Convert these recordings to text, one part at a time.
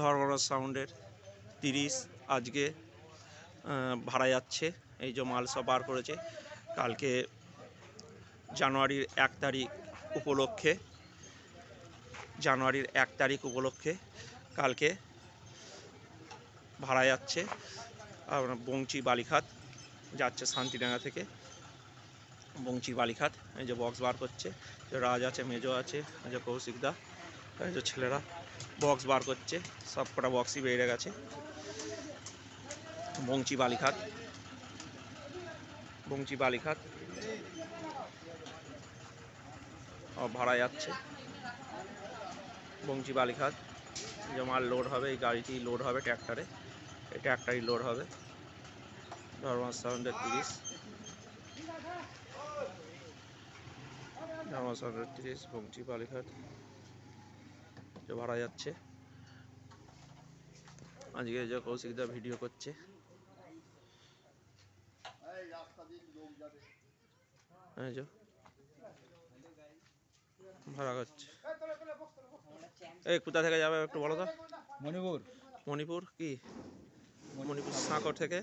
ধর্মরাজ সাউন্ডের 30 আজকে ভাড়া যাচ্ছে। এই যে মাল সব বার করেছে। কালকে জানুয়ারির 1 তারিখ উপলক্ষে কালকে ভাড়া যাচ্ছে। বংচি বালিখাত যাচ্ছে শান্তিডাঙ্গা থেকে বংচি বালিখাত। এই যে বক্স বার করছে, রাজ আছে, মেজো আছে, এই যে কৌশিকদা, এই যে ছেলেরা বক্স বার করছে। সব কটা বক্সই বেড়ে গেছে। বংচি বালিখাত ভাড়া যাচ্ছে। বংচি বালিখাত যে মাল লোড হবে, এই গাড়িটি লোড হবে ট্র্যাক্টরে, এই ট্র্যাক্টরই লোড হবে। ধর্মরাজ সাউন্ডের 30 বংচি বালিখাত যে ভাড়া যাচ্ছে। আজকে যে কৌশিকদা ভিডিও করছে, ভাড়া করছে। এই কোথা থেকে যাবে একটু বলো তো? মণিপুর কি? মণিপুর সাঁকর থেকে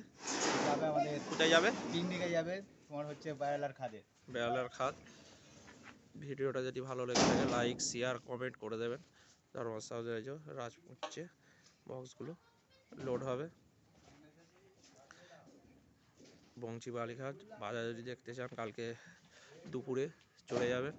যাবে আমাদের কোথায় যাবে? পিকনিকে যাবে, তোমার হচ্ছে বেড়ালার খাদ। ভিডিওটা যদি ভালো লেগে থাকে লাইক শেয়ার কমেন্ট করে দেবেন। ধর্মরাজ সাউন্ডের এই যে রাজ পড়ছে, বক্সগুলো লোড হবে। বংচি বালিঘাট বাজার যদি দেখতে চান কালকে দুপুরে চলে যাবেন।